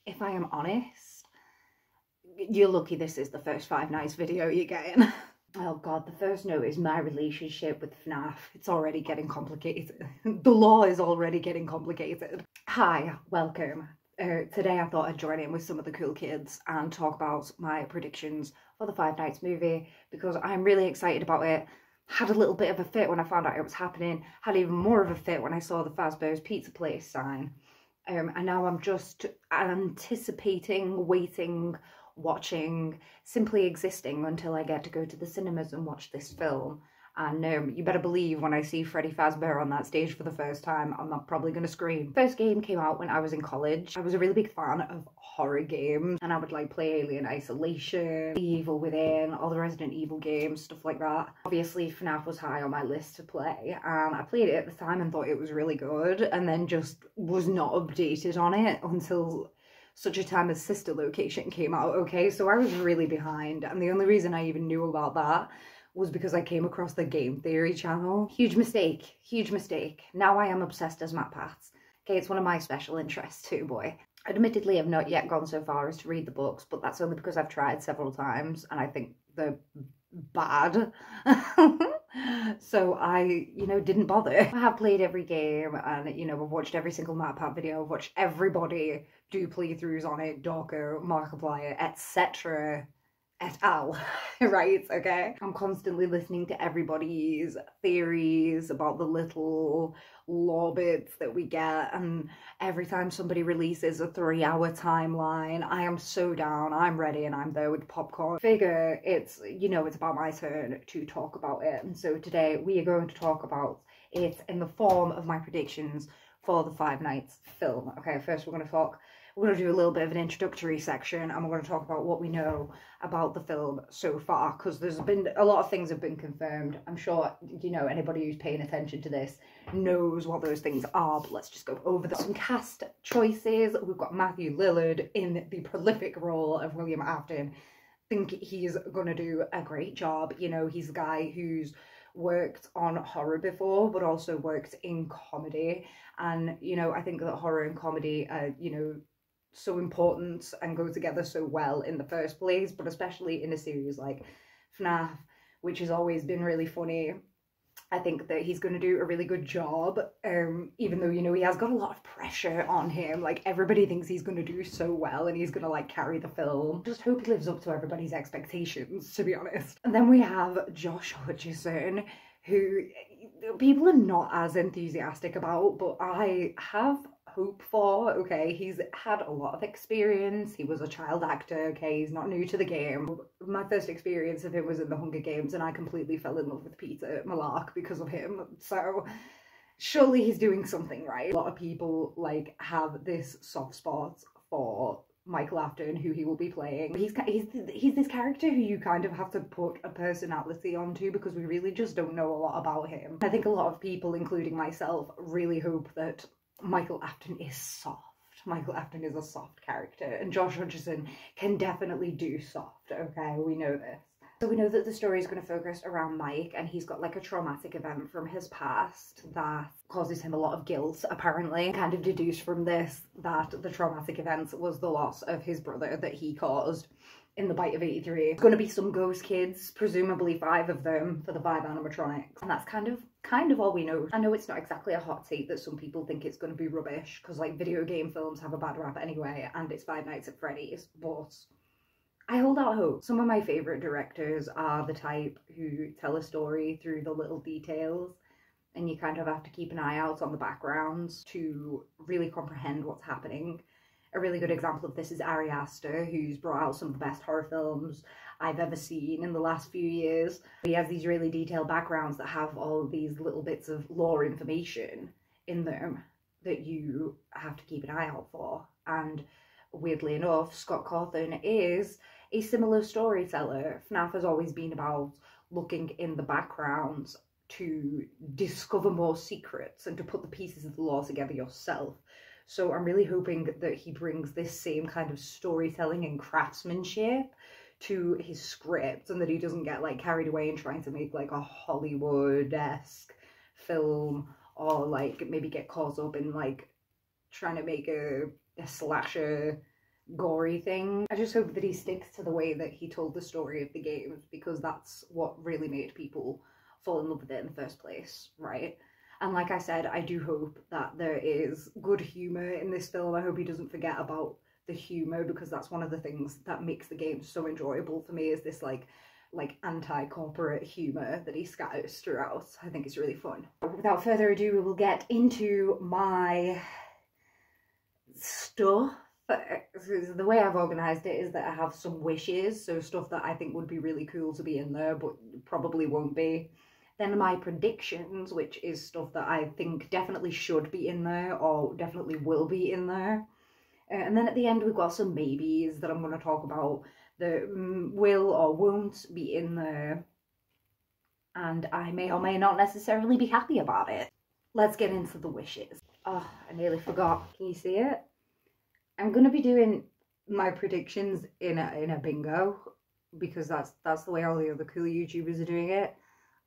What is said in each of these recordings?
If I am honest, you're lucky this is the first Five Nights video you're getting. Oh god, the first note is my relationship with FNaF. It's already getting complicated. The law is already getting complicated. Hi, welcome. Today I thought I'd join in with some of the cool kids and talk about my predictions for the Five Nights movie because I'm really excited about it. Had a little bit of a fit when I found out it was happening. Had even more of a fit when I saw the Fazbear's Pizza Place sign. And now I'm just anticipating, waiting, watching, simply existing until I get to go to the cinemas and watch this film. And you better believe when I see Freddy Fazbear on that stage for the first time, I'm not probably going to scream. First game came out when I was in college. I was a really big fan of horror games, and I would like play Alien Isolation, The Evil Within, all the Resident Evil games, stuff like that. Obviously FNaF was high on my list to play, and I played it at the time and thought it was really good, and then just was not updated on it until such a time as Sister Location came out, okay? So I was really behind, and the only reason I even knew about that was because I came across the Game Theory channel. Huge mistake, huge mistake. Now I am obsessed as MatPats. Okay, it's one of my special interests too, boy. Admittedly, I've not yet gone so far as to read the books, but that's only because I've tried several times and I think they're bad. So I, didn't bother. I have played every game and, I've watched every single MatPat video. I've watched everybody do playthroughs on it, Dorko, Markiplier, etc. et al. Right, okay? I'm constantly listening to everybody's theories about the little lore bits that we get, and every time somebody releases a 3-hour timeline, I am so down, I'm ready, and I'm there with popcorn. Figure it's, it's about my turn to talk about it, and so today we are going to talk about it in the form of my predictions for the Five Nights film. Okay, first we're going to do a little bit of an introductory section, and we're going to talk about what we know about the film so far, because there's been a lot of things have been confirmed. I'm sure, anybody who's paying attention to this knows what those things are, but let's just go over them. Some cast choices. We've got Matthew Lillard in the prolific role of William Afton. I think he's going to do a great job. He's a guy who's worked on horror before, but also worked in comedy. And, I think that horror and comedy are, so important and go together so well in the first place, but especially in a series like FNaF, which has always been really funny. I think that he's going to do a really good job, even though, he has got a lot of pressure on him. Like, everybody thinks he's going to do so well and he's going to, like, carry the film. Just hope he lives up to everybody's expectations, to be honest. And then we have Josh Hutcherson, who people are not as enthusiastic about, but I have hope for. Okay, he's had a lot of experience. He was a child actor. Okay, he's not new to the game. My first experience of him was in the Hunger Games, and I completely fell in love with Peter Malark because of him. So surely he's doing something right. A lot of people like have this soft spot for Michael Afton, who he will be playing. He's this character who you kind of have to put a personality onto because we really just don't know a lot about him. I think a lot of people, including myself, really hope that Michael Afton is soft. Michael Afton is a soft character, and Josh Hutcherson can definitely do soft, okay? We know this. So we know that the story is going to focus around Mike, and he's got like a traumatic event from his past that causes him a lot of guilt, apparently. Kind of deduce from this that the traumatic event was the loss of his brother that he caused in the Bite of 83. There's going to be some ghost kids, presumably 5 of them for the 5 animatronics, and that's kind of all we know. I know it's not exactly a hot take that some people think it's going to be rubbish, because like video game films have a bad rap anyway, and it's Five Nights at Freddy's, but I hold out hope. Some of my favourite directors are the type who tell a story through the little details, and you kind of have to keep an eye out on the backgrounds to really comprehend what's happening. A really good example of this is Ari Aster, who's brought out some of the best horror films I've ever seen in the last few years. He has these really detailed backgrounds that have all these little bits of lore information in them that you have to keep an eye out for. And weirdly enough, Scott Cawthon is a similar storyteller. FNaF has always been about looking in the backgrounds to discover more secrets and to put the pieces of the lore together yourself. So I'm really hoping that he brings this same kind of storytelling and craftsmanship to his script, and that he doesn't get like carried away in trying to make like a Hollywood-esque film, or like maybe get caught up in like trying to make a slasher gory thing. I just hope that he sticks to the way that he told the story of the games, because that's what really made people fall in love with it in the first place, right? And like I said, I do hope that there is good humour in this film. I hope he doesn't forget about the humour, because that's one of the things that makes the game so enjoyable for me, is this like anti-corporate humour that he scatters throughout. I think it's really fun. Without further ado, we will get into my stuff. The way I've organised it is that I have some wishes, so stuff that I think would be really cool to be in there but probably won't be. Then my predictions, which is stuff that I think definitely should be in there or definitely will be in there. And then at the end we've got some maybes that I'm going to talk about that will or won't be in there, and I may or may not necessarily be happy about it. Let's get into the wishes. Oh, I nearly forgot. Can you see it? I'm going to be doing my predictions in a bingo, because that's the way all the other cool YouTubers are doing it.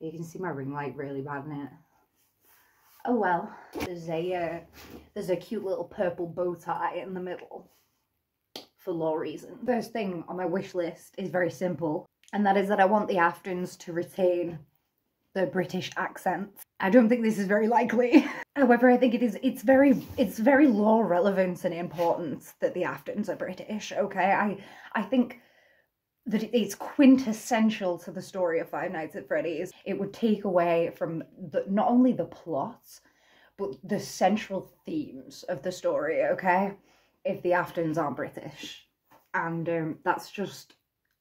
You can see my ring light really bad in it. Oh well, there's a cute little purple bow tie in the middle for lore reasons. First thing on my wish list is very simple, and that is that I want the Aftons to retain the British accent. I don't think this is very likely. However, I think it's very lore relevant and important that the Aftons are British, okay? I think that it's quintessential to the story of Five Nights at Freddy's. It would take away from not only the plot, but the central themes of the story, okay? If the Aftons aren't British. And that's just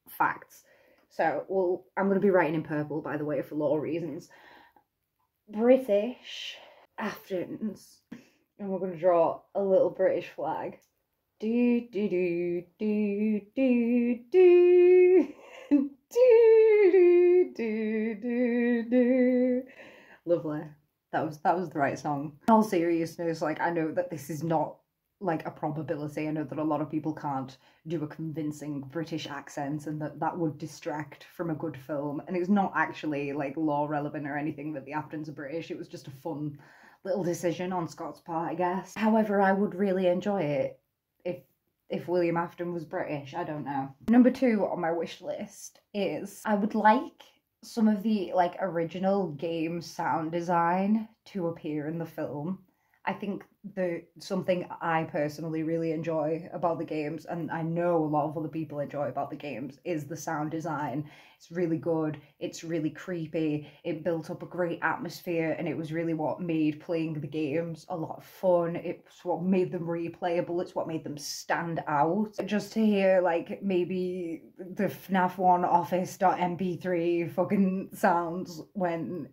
facts. So, well, I'm going to be writing in purple, by the way, for lore reasons. British Aftons. And we're going to draw a little British flag. Do do do do do do do do do do do. Lovely. That was the right song. In all seriousness, like, I know that this is not like a probability. I know that a lot of people can't do a convincing British accent, and that would distract from a good film. And it's not actually like lore relevant or anything that the Aftons are British. It was just a fun little decision on Scott's part, I guess. However, I would really enjoy it if William Afton was British. I don't know. Number 2 on my wish list is I would like some of the like original game sound design to appear in the film. I think something I personally really enjoy about the games, and I know a lot of other people enjoy about the games, is the sound design. It's really good, it's really creepy, it built up a great atmosphere, and it was really what made playing the games a lot of fun. It's what made them replayable, it's what made them stand out. Just to hear like maybe the FNaF 1 office.mp3 fucking sounds when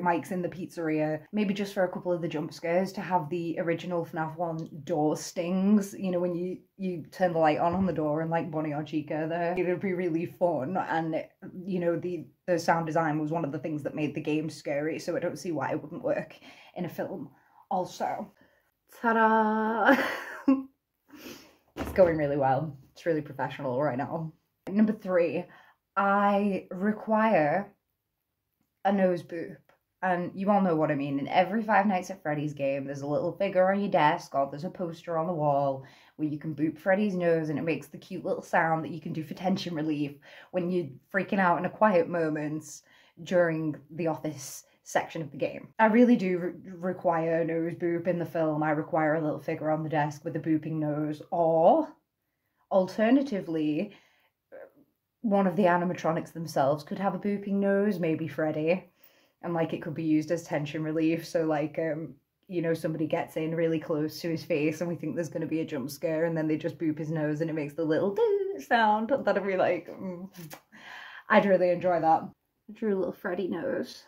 Mike's in the pizzeria, maybe just for a couple of the jump scares, to have the original FNaF 1 door stings, you know, when you turn the light on the door and like Bonnie or Chica there. It would be really fun, and you know, the sound design was one of the things that made the game scary, so I don't see why it wouldn't work in a film also. Ta-da! It's going really well. It's really professional right now. Number 3, I require a nose boop. And you all know what I mean. In every Five Nights at Freddy's game, there's a little figure on your desk, or there's a poster on the wall where you can boop Freddy's nose, and it makes the cute little sound that you can do for tension relief when you're freaking out in a quiet moment during the office section of the game. I really do require a nose boop in the film. I require a little figure on the desk with a booping nose, or alternatively, one of the animatronics themselves could have a booping nose, maybe Freddy. And like it could be used as tension relief, so like you know, somebody gets in really close to his face and we think there's going to be a jump scare, and then they just boop his nose and it makes the little doo sound. That'd be like I'd really enjoy that. I drew a little Freddy nose.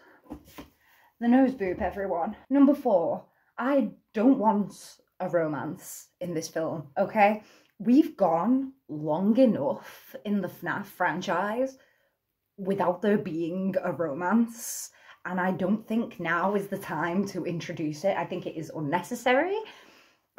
The nose boop, everyone. Number 4, I don't want a romance in this film, okay? We've gone long enough in the FNaF franchise without there being a romance, and I don't think now is the time to introduce it. I think it is unnecessary.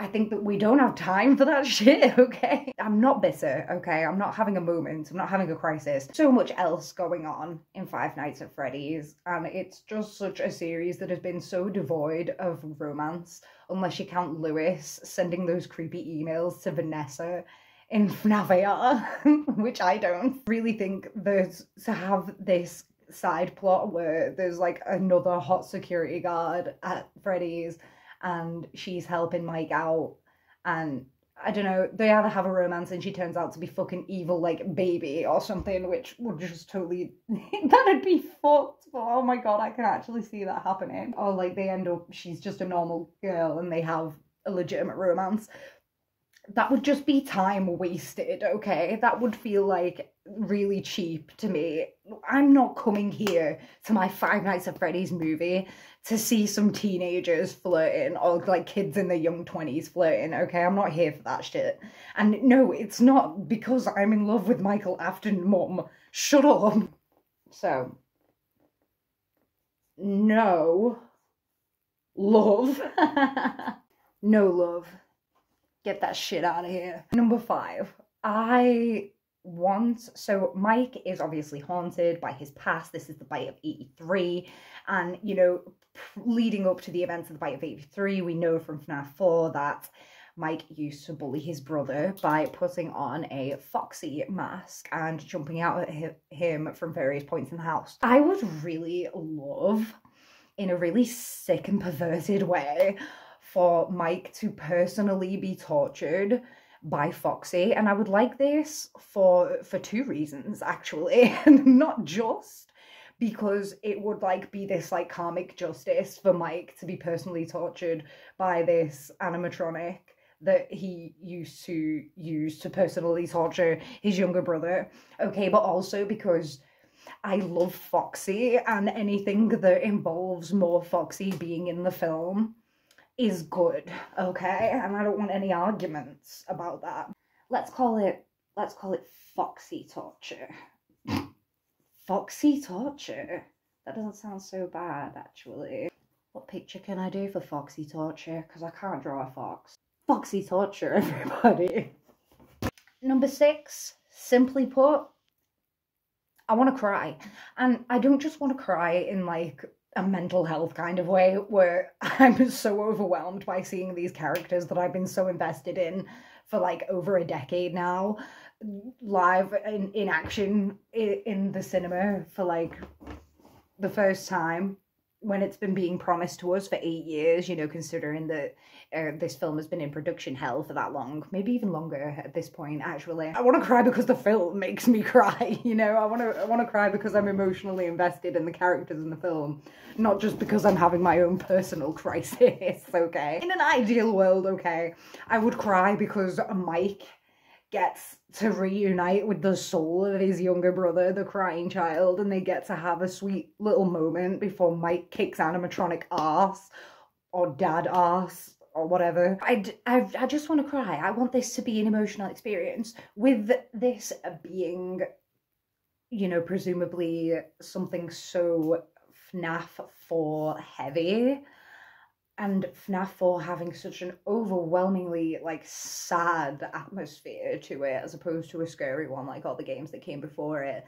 I think that we don't have time for that shit, okay? I'm not bitter, okay? I'm not having a moment. I'm not having a crisis. So much else going on in Five Nights at Freddy's, and it's just such a series that has been so devoid of romance, unless you count Lewis sending those creepy emails to Vanessa in FNaF AR, which I don't really think there's to have this side plot where there's like another hot security guard at Freddy's and she's helping Mike out, and I don't know, they either have a romance and she turns out to be fucking evil like Baby or something, which would just totally that'd be fucked, but oh my god, I can actually see that happening. Or like they end up, she's just a normal girl and they have a legitimate romance. That would just be time wasted, okay? That would feel like really cheap to me. I'm not coming here to my Five Nights at Freddy's movie to see some teenagers flirting or like kids in their young 20s flirting, okay? I'm not here for that shit. And no, it's not because I'm in love with Michael Afton, mum. Shut up. So, no love. No love. Get that shit out of here. Number 5. So Mike is obviously haunted by his past. This is the Bite of 83. And, you know, leading up to the events of the Bite of 83, we know from FNaF 4 that Mike used to bully his brother by putting on a Foxy mask and jumping out at him from various points in the house. I would really love, in a really sick and perverted way, for Mike to personally be tortured by Foxy, and I would like this for 2 reasons actually, and not just because it would like be this like karmic justice for Mike to be personally tortured by this animatronic that he used to use to personally torture his younger brother, okay, but also because I love Foxy, and anything that involves more Foxy being in the film is good, okay? And I don't want any arguments about that. Let's call it Foxy torture. Foxy torture? That doesn't sound so bad, actually. What picture can I do for Foxy torture? Because I can't draw a fox. Foxy torture, everybody. Number 6, simply put, I want to cry. And I don't just want to cry in like a mental health kind of way where I'm so overwhelmed by seeing these characters that I've been so invested in for like over a decade now, live in action in the cinema for like the first time, when it's been being promised to us for 8 years, you know, considering that this film has been in production hell for that long, maybe even longer at this point, actually. I want to cry because the film makes me cry, you know? I want to cry because I'm emotionally invested in the characters in the film, not just because I'm having my own personal crisis, okay? In an ideal world, okay, I would cry because Mike gets to reunite with the soul of his younger brother, the crying child, and they get to have a sweet little moment before Mike kicks animatronic ass, or dad ass, or whatever. I just want to cry. I want this to be an emotional experience, with this being, you know, presumably something so FNaF 4 heavy, and FNaF 4 having such an overwhelmingly, like, sad atmosphere to it, as opposed to a scary one like all the games that came before it.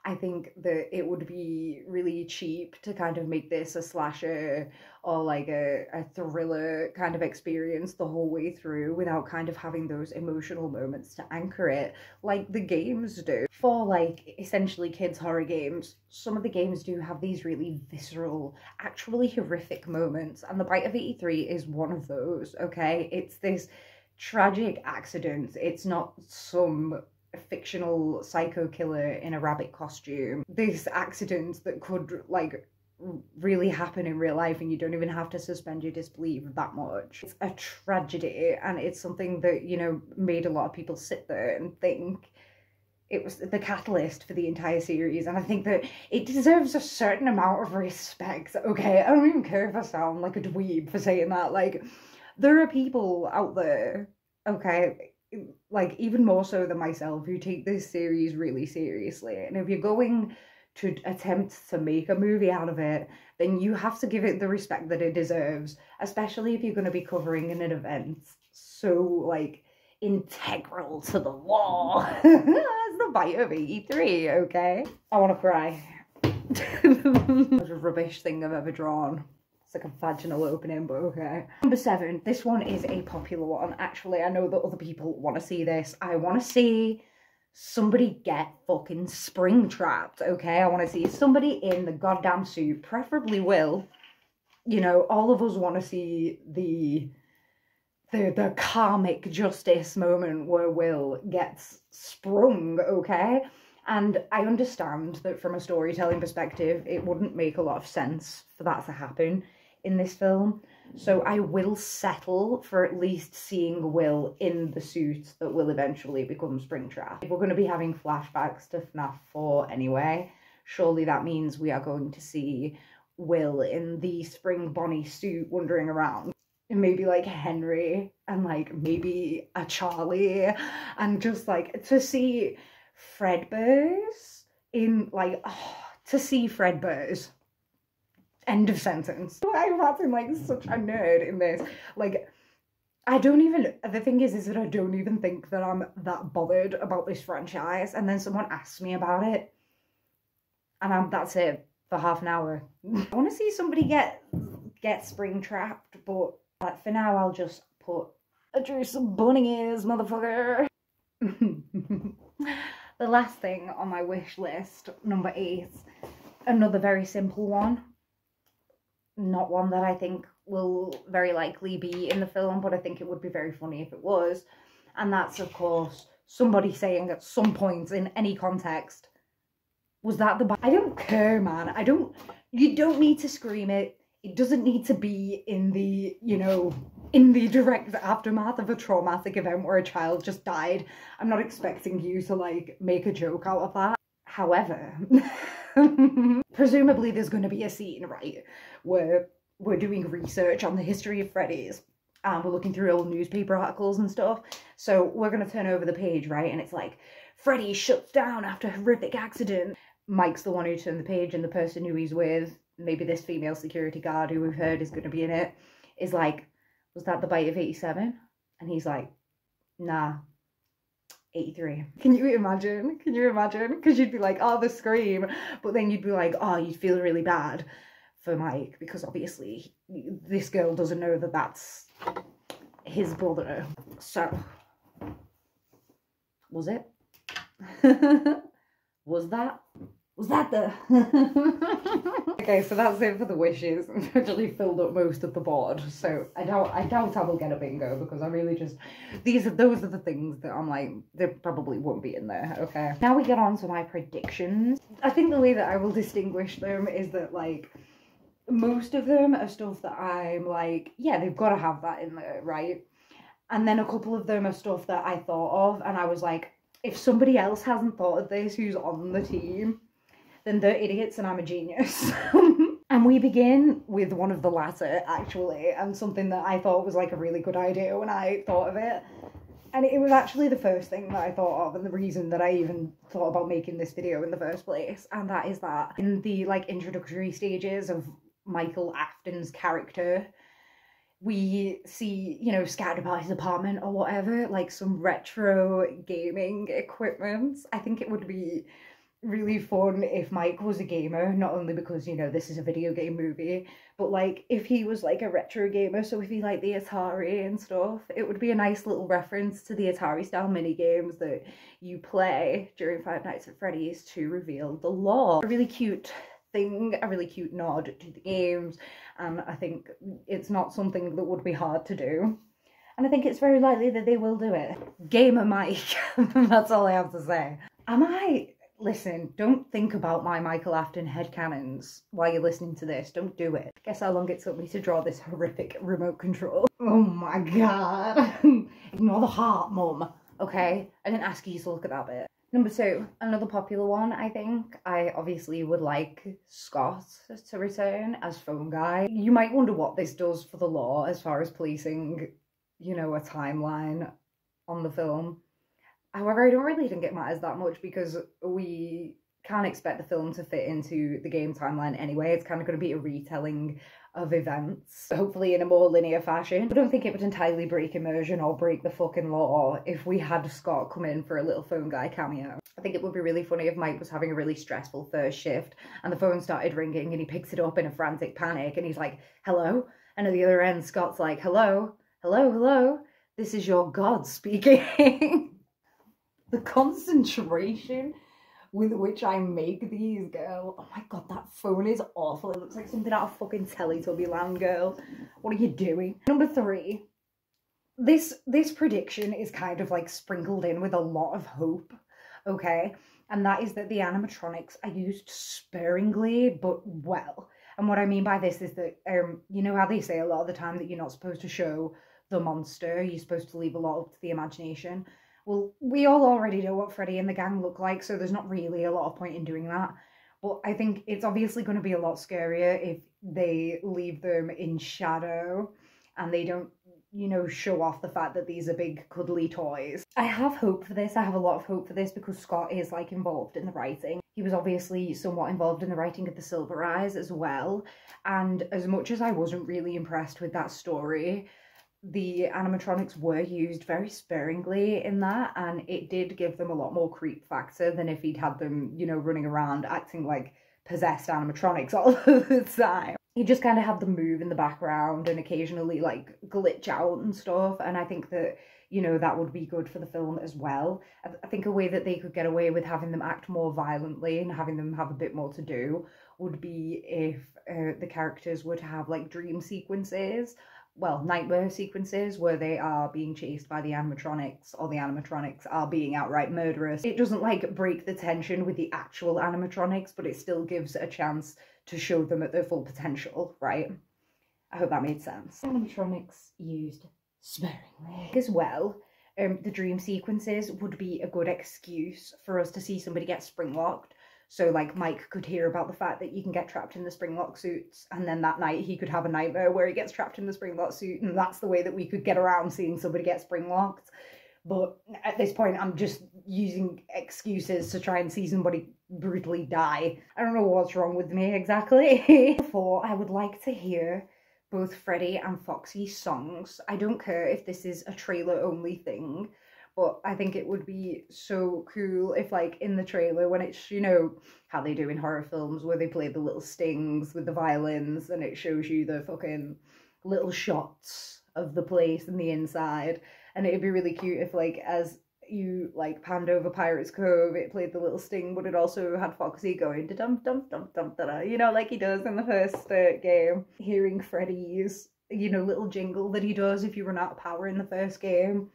I think that it would be really cheap to kind of make this a slasher or like a thriller kind of experience the whole way through without kind of having those emotional moments to anchor it like the games do. For like essentially kids horror games, some of the games do have these really visceral, actually horrific moments, and the Bite of 83 is one of those, okay? It's this tragic accident. It's not some fictional psycho killer in a rabbit costume. This accident that could like really happen in real life, and you don't even have to suspend your disbelief that much. It's a tragedy, and it's something that, you know, made a lot of people sit there and think. It was the catalyst for the entire series, and I think that it deserves a certain amount of respect, okay? I don't even care if I sound like a dweeb for saying that. Like, there are people out there, okay, like even more so than myself, who take this series really seriously, and if you're going to attempt to make a movie out of it, then you have to give it the respect that it deserves, especially if you're going to be covering an event so, like, integral to the law. That's the bite of 83, okay? I want to cry. That's a rubbish thing I've ever drawn. It's like a vaginal opening, but okay. Number 7, this one is a popular one. Actually, I know that other people want to see this. I want to see somebody get fucking spring trapped, okay? I want to see somebody in the goddamn suit, preferably Will. You know, all of us want to see the karmic justice moment where Will gets sprung, okay? And I understand that from a storytelling perspective, it wouldn't make a lot of sense for that to happen in this film. So I will settle for at least seeing Will in the suit that will eventually become Springtrap. If we're going to be having flashbacks to FNaF 4 anyway, surely that means we are going to see Will in the Spring Bonnie suit wandering around. And maybe like Henry and like maybe a Charlie, and just like to see Fredbear's in like, oh, to see Fredbear's. End of sentence. I'm acting like such a nerd in this. Like, I don't even, the thing is that I don't even think that I'm that bothered about this franchise. And then someone asks me about it, and that's it for half an hour. I want to see somebody get spring trapped, but for now I'll just put, I drew some bunny ears, motherfucker. The last thing on my wish list, number 8, another very simple one. Not one that I think will very likely be in the film, but I think it would be very funny if it was. And that's, of course, somebody saying at some point in any context, was that the... I don't care, man. You don't need to scream it. It doesn't need to be in the, you know, in the direct aftermath of a traumatic event where a child just died. I'm not expecting you to, like, make a joke out of that. However, presumably there's going to be a scene, right, where we're doing research on the history of Freddy's and we're looking through old newspaper articles and stuff. So we're going to turn over the page, right, and it's like, Freddy shuts down after horrific accident. Mike's the one who turned the page, and the person who he's with, maybe this female security guard who we've heard is going to be in it, is like, was that the bite of 87? And he's like, nah. 83. Can you imagine? Can you imagine? Because you'd be like, oh, the scream. But then you'd be like, oh, you'd feel really bad for Mike, because obviously this girl doesn't know that that's his brother. So, was it? Was that the... Okay, so that's it for the wishes. I've actually filled up most of the board, so I doubt I will get a bingo, because I really just... Those are the things that I'm like, they probably won't be in there, okay? Now we get on to my predictions. I think the way that I will distinguish them is that, like, most of them are stuff that I'm like, yeah, they've got to have that in there, right? And then a couple of them are stuff that I thought of, and I was like, if somebody else hasn't thought of this who's on the team, then they're idiots and I'm a genius. And we begin with one of the latter, actually, and something that I thought was like a really good idea when I thought of it. And it was actually the first thing that I thought of, and the reason that I even thought about making this video in the first place. And that is that in the like introductory stages of Michael Afton's character, we see, you know, scattered about his apartment or whatever, like some retro gaming equipment. I think it would be really fun if Mike was a gamer, not only because, you know, this is a video game movie, but like if he was like a retro gamer, so if he liked the Atari and stuff, it would be a nice little reference to the Atari style mini games that you play during Five Nights at Freddy's to reveal the lore. A really cute thing, a really cute nod to the games, and I think it's not something that would be hard to do. And I think it's very likely that they will do it. Gamer Mike, that's all I have to say. Listen, don't think about my Michael Afton headcanons while you're listening to this. Don't do it. Guess how long it took me to draw this horrific remote control. Oh my god. Ignore the heart, mum. Okay? I didn't ask you to look at that bit. Number 2, another popular one, I think. I obviously would like Scott to return as phone guy. You might wonder what this does for the lore as far as policing, you know, a timeline on the film. However, I don't really think it matters that much, because we can't expect the film to fit into the game timeline anyway. It's kind of going to be a retelling of events, hopefully in a more linear fashion. I don't think it would entirely break immersion or break the fucking law if we had Scott come in for a little phone guy cameo. I think it would be really funny if Mike was having a really stressful first shift and the phone started ringing and he picks it up in a frantic panic and he's like, hello? And at the other end, Scott's like, hello, hello, hello, this is your God speaking. The concentration with which I make these, girl. Oh my god, that phone is awful. It looks like something out of fucking Teletubby Land, girl. What are you doing? Number 3. This prediction is kind of like sprinkled in with a lot of hope, okay? And that is that the animatronics are used sparingly, but well. And what I mean by this is that, you know how they say a lot of the time that you're not supposed to show the monster, you're supposed to leave a lot up to the imagination. Well, we all already know what Freddy and the gang look like, so there's not really a lot of point in doing that. But I think it's obviously going to be a lot scarier if they leave them in shadow and they don't, you know, show off the fact that these are big cuddly toys. I have hope for this. I have a lot of hope for this because Scott is like involved in the writing. He was obviously somewhat involved in the writing of The Silver Eyes as well. And as much as I wasn't really impressed with that story, the animatronics were used very sparingly in that, and it did give them a lot more creep factor than if he'd had them, you know, running around acting like possessed animatronics all the time. He just kind of had them move in the background and occasionally like glitch out and stuff, and I think that, you know, that would be good for the film as well. I think a way that they could get away with having them act more violently and having them have a bit more to do would be if the characters were to have like dream sequences, well, nightmare sequences where they are being chased by the animatronics or the animatronics are being outright murderous. It doesn't like break the tension with the actual animatronics, but it still gives a chance to show them at their full potential, right? I hope that made sense. Animatronics used sparingly as well. The dream sequences would be a good excuse for us to see somebody get spring-locked. So, like, Mike could hear about the fact that you can get trapped in the spring-lock suits, and then that night he could have a nightmare where he gets trapped in the spring-lock suit, and that's the way that we could get around seeing somebody get spring-locked. But at this point, I'm just using excuses to try and see somebody brutally die. I don't know what's wrong with me exactly. Before, I would like to hear both Freddy and Foxy's songs. I don't care if this is a trailer-only thing, but I think it would be so cool if, like, in the trailer, when it's, you know, how they do in horror films, where they play the little stings with the violins, and it shows you the fucking little shots of the place and the inside. And it'd be really cute if, like, as you, like, panned over Pirates Cove, it played the little sting, but it also had Foxy going da-dum-dum-dum-dum-da-da, you know, like he does in the first game. Hearing Freddy's, you know, little jingle that he does if you run out of power in the first game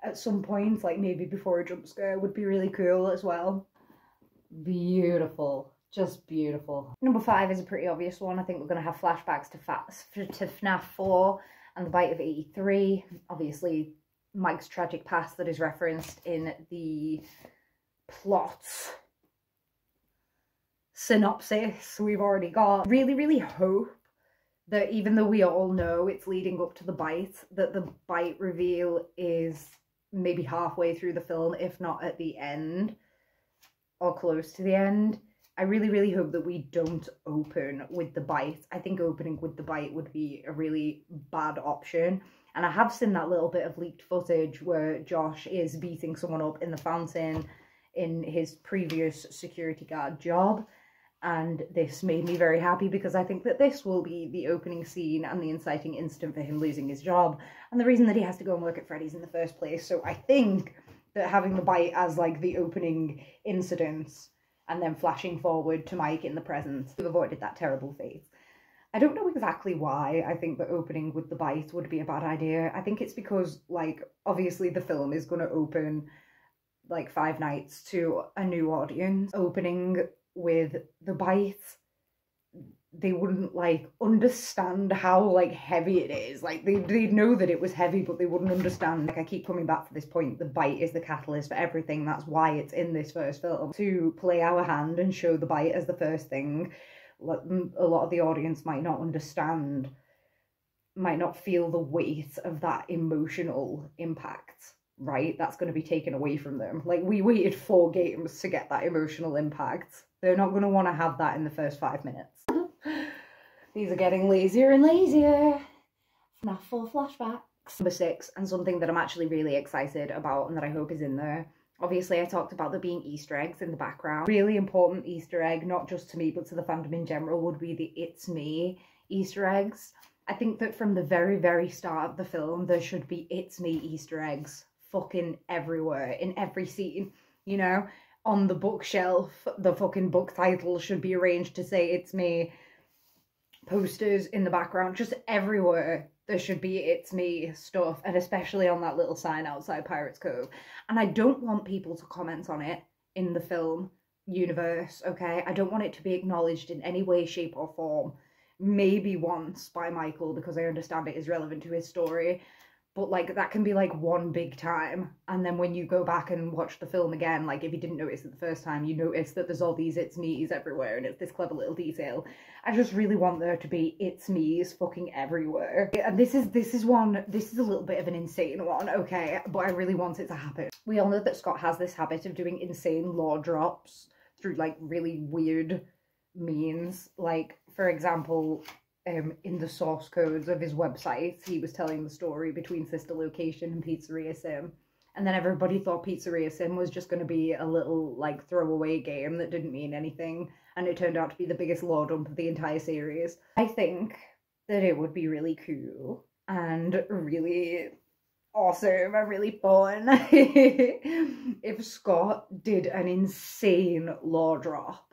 at some point, like maybe before a jump scare, would be really cool as well. Beautiful. Just beautiful. Number 5 is a pretty obvious one. I think we're going to have flashbacks to FNaF 4 and the Bite of 83. Obviously, Mike's tragic past that is referenced in the plot synopsis we've already got. Really, really hope that even though we all know it's leading up to the bite, that the bite reveal is maybe halfway through the film, if not at the end or close to the end. I really, really hope that we don't open with the bite. I think opening with the bite would be a really bad option. And I have seen that little bit of leaked footage where Josh is beating someone up in the fountain in his previous security guard job. And this made me very happy because I think that this will be the opening scene and the inciting incident for him losing his job and the reason that he has to go and work at Freddy's in the first place. So I think that having the bite as like the opening incident and then flashing forward to Mike in the present, we've avoided that terrible fate. I don't know exactly why I think that opening with the bite would be a bad idea. I think it's because, like, obviously the film is going to open like Five Nights to a new audience. Opening with the bite, they wouldn't like understand how like heavy it is. Like they'd know that it was heavy, but they wouldn't understand. Like, I keep coming back to this point, the bite is the catalyst for everything. That's why it's in this first film, to play our hand and show the bite as the first thing. A lot of the audience might not understand, might not feel the weight of that emotional impact, right? That's going to be taken away from them. Like, we waited 4 games to get that emotional impact. They're not going to want to have that in the first 5 minutes. These are getting lazier and lazier. FNaF 4 flashbacks. Number 6, and something that I'm actually really excited about and that I hope is in there. Obviously, I talked about there being Easter eggs in the background. Really important Easter egg, not just to me, but to the fandom in general, would be the It's Me Easter eggs. I think that from the very, very start of the film, there should be It's Me Easter eggs fucking everywhere, in every scene, you know? On the bookshelf, the fucking book title should be arranged to say It's Me. Posters in the background, just everywhere there should be It's Me stuff, and especially on that little sign outside Pirates Cove. And I don't want people to comment on it in the film universe, okay? I don't want it to be acknowledged in any way, shape or form. Maybe once by Michael, because I understand it is relevant to his story, but like that can be like one big time, and then when you go back and watch the film again, like if you didn't notice it the first time, you notice that there's all these It's Me's everywhere, and it's this clever little detail. I just really want there to be It's Me's fucking everywhere. And this is a little bit of an insane one, okay, but I really want it to happen. We all know that Scott has this habit of doing insane lore drops through like really weird means. Like, for example, in the source codes of his website, he was telling the story between Sister Location and Pizzeria Sim, and then everybody thought Pizzeria Sim was just going to be a little like throwaway game that didn't mean anything, and it turned out to be the biggest lore dump of the entire series. I think that it would be really cool and really awesome and really fun if Scott did an insane lore drop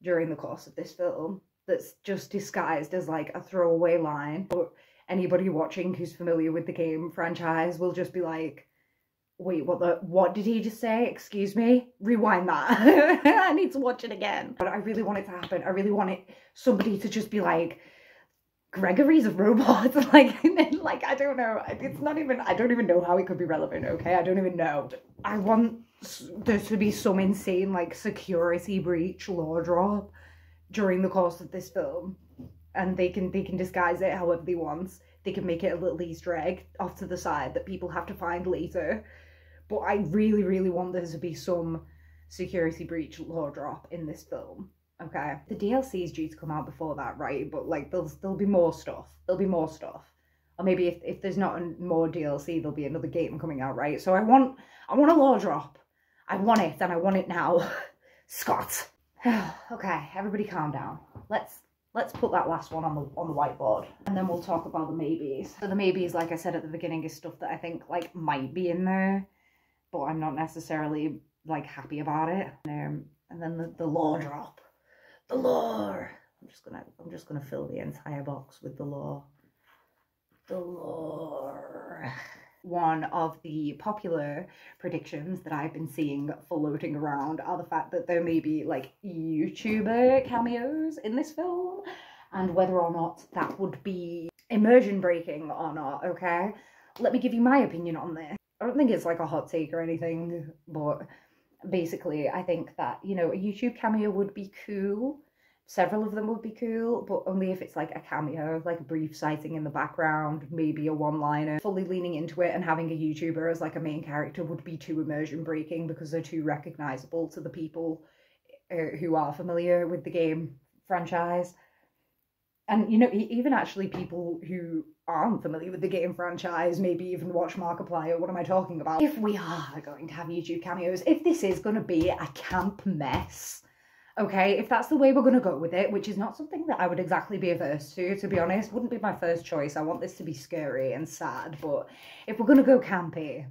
during the course of this film that's just disguised as like a throwaway line. But anybody watching who's familiar with the game franchise will just be like, wait, what did he just say? Excuse me? Rewind that. I need to watch it again. But I really want it to happen. I really want somebody to just be like, Gregory's a robot. like I don't know. It's not even, I don't even know how it could be relevant, okay? I don't even know. I want there to be some insane like security breach lore drop during the course of this film, and they can disguise it however they want. They can make it a little Easter egg off to the side that people have to find later. But I really, really want there to be some security breach lore drop in this film. Okay, the DLC is due to come out before that, right? But like there'll be more stuff. There'll be more stuff. Or maybe if there's not more DLC, there'll be another game coming out, right? So I want a lore drop. I want it, and I want it now. Scott. Okay, everybody calm down. Let's put that last one on the whiteboard, and then we'll talk about the maybes. So the maybes, like I said at the beginning, is stuff that I think like might be in there, but I'm not necessarily like happy about it. And then the lore drop. The lore. I'm just gonna fill the entire box with the lore. The lore. One of the popular predictions that I've been seeing floating around are the fact that there may be like YouTuber cameos in this film, and whether or not that would be immersion breaking or not, okay? Let me give you my opinion on this. I don't think it's like a hot take or anything, but basically I think that, you know, a YouTube cameo would be cool. Several of them would be cool, but only if it's like a cameo, like a brief sighting in the background, maybe a one-liner. Fully leaning into it and having a YouTuber as like a main character would be too immersion breaking because they're too recognizable to the people who are familiar with the game franchise. And, you know, even actually people who aren't familiar with the game franchise, maybe even watch Markiplier. What am I talking about? If we are going to have YouTube cameos, if this is going to be a camp mess, okay, if that's the way we're going to go with it, which is not something that I would exactly be averse to be honest, wouldn't be my first choice. I want this to be scary and sad, but if we're going to go campy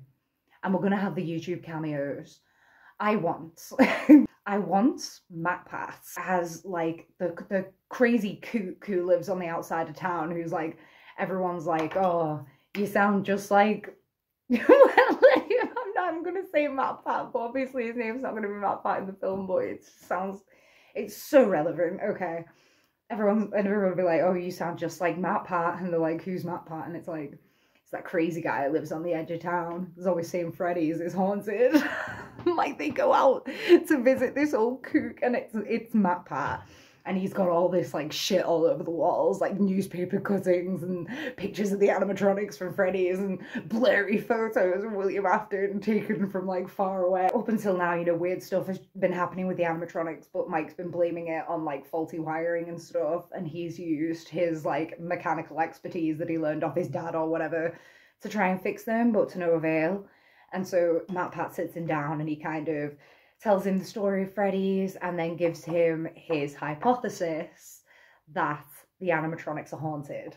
and we're going to have the YouTube cameos, I want MatPat as like the crazy kook who lives on the outside of town, who's like, everyone's like, oh, you sound just like, I'm going to say MatPat, but obviously his name's not going to be MatPat in the film, but it's so relevant, okay? Everyone will be like, oh, you sound just like MatPat, and they're like, who's MatPat? And it's like, it's that crazy guy who lives on the edge of town. There's always saying Freddy's is haunted. Like, they go out to visit this old kook, and it's MatPat. and he's got all this like shit all over the walls, like newspaper cuttings and pictures of the animatronics from Freddy's and blurry photos of William Afton taken from like far away. Up until now, you know, weird stuff has been happening with the animatronics, but Mike's been blaming it on like faulty wiring and stuff, and he's used his like mechanical expertise that he learned off his dad or whatever to try and fix them, but to no avail. And so MatPat sits him down and he kind of tells him the story of Freddy's and then gives him his hypothesis that the animatronics are haunted.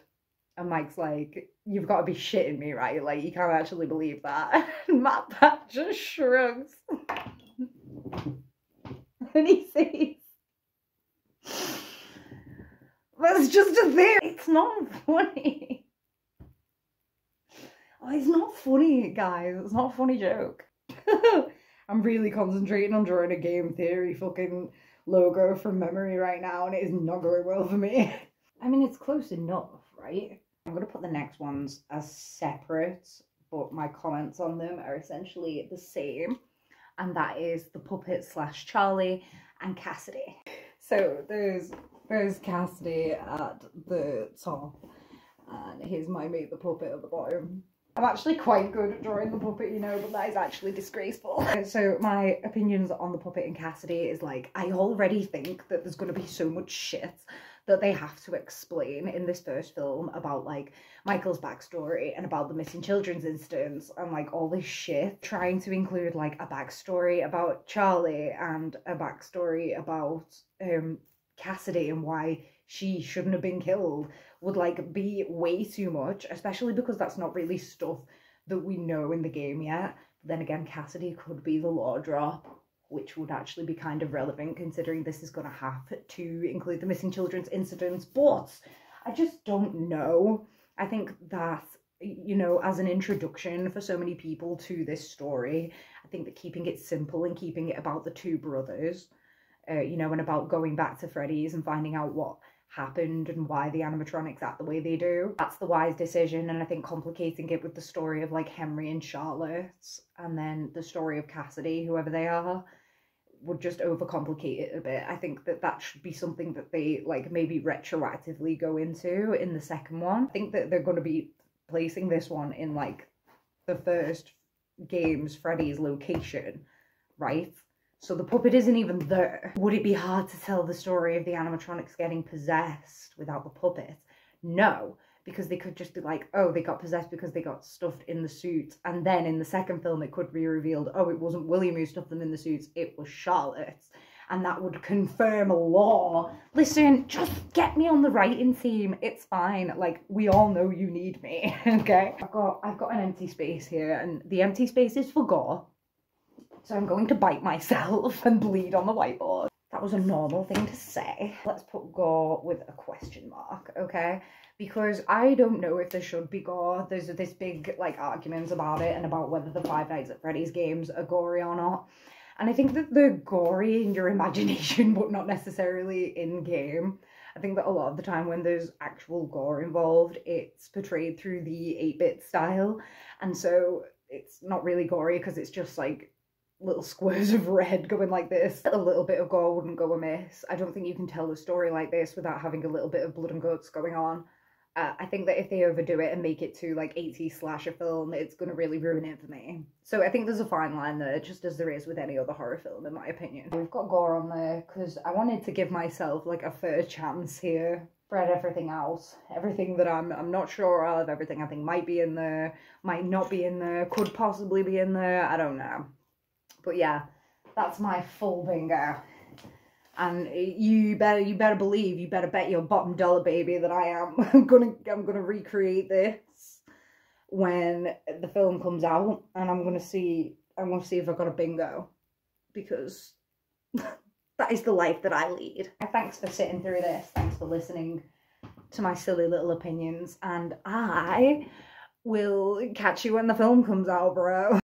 And Mike's like, you've got to be shitting me, right? Like, you can't actually believe that. And MatPat just shrugs. And he says, that's just a theory. It's not funny. Oh, it's not funny, guys. It's not a funny joke. I'm really concentrating on drawing a game theory fucking logo from memory right now, and it is not going well for me. I mean, it's close enough, right? I'm going to put the next ones as separate, but my comments on them are essentially the same. And that is the puppet / Charlie and Cassidy. So there's Cassidy at the top, and here's my mate the puppet at the bottom. I'm actually quite good at drawing the puppet, you know, but that is actually disgraceful. So my opinions on the puppet and Cassidy is like, I already think that there's going to be so much shit that they have to explain in this first film about like Michael's backstory and about the missing children's incidents and like all this shit. Trying to include like a backstory about Charlie and a backstory about Cassidy and why she shouldn't have been killed would like be way too much, especially because that's not really stuff that we know in the game yet. But then again, Cassidy could be the law drop, which would actually be kind of relevant considering this is going to have to include the missing children's incidents, but I just don't know. I think that, you know, as an introduction for so many people to this story, I think that keeping it simple and keeping it about the two brothers, you know, and about going back to Freddy's and finding out what happened and why the animatronics act the way they do, that's the wise decision. And I think complicating it with the story of like Henry and Charlotte and then the story of Cassidy, whoever they are, would just overcomplicate it a bit. I think that that should be something that they like maybe retroactively go into in the second one. I think that they're going to be placing this one in like the first game's Freddy's location, right? So the puppet isn't even there. Would it be hard to tell the story of the animatronics getting possessed without the puppet? No, because they could just be like, oh, they got possessed because they got stuffed in the suit. And then in the second film, it could be revealed, oh, it wasn't William who stuffed them in the suits, it was Charlotte. And that would confirm a law. Listen, just get me on the writing team. It's fine. Like, we all know you need me, okay? I've got an empty space here, and the empty space is for gore. So I'm going to bite myself and bleed on the whiteboard. That was a normal thing to say. Let's put gore with a question mark, okay? Because I don't know if there should be gore. There's this big like arguments about it and about whether the Five Nights at Freddy's games are gory or not. And I think that they're gory in your imagination, but not necessarily in game. I think that a lot of the time when there's actual gore involved, it's portrayed through the 8-bit style. And so it's not really gory because it's just like little squares of red going like this. A little bit of gore wouldn't go amiss. I don't think you can tell a story like this without having a little bit of blood and guts going on. I think that if they overdo it and make it to like 80s slasher film, it's going to really ruin it for me. So I think there's a fine line there, just as there is with any other horror film, in my opinion. We've got gore on there because I wanted to give myself like a fair chance here. Spread everything out. Everything that I'm not sure of, everything I think might be in there, might not be in there, could possibly be in there, I don't know. But yeah, that's my full bingo. And you better believe, you better bet your bottom dollar, baby, that I am. I'm gonna recreate this when the film comes out, and I'm gonna see if I've got a bingo, because that is the life that I lead. Thanks for sitting through this. Thanks for listening to my silly little opinions, and I will catch you when the film comes out, bro.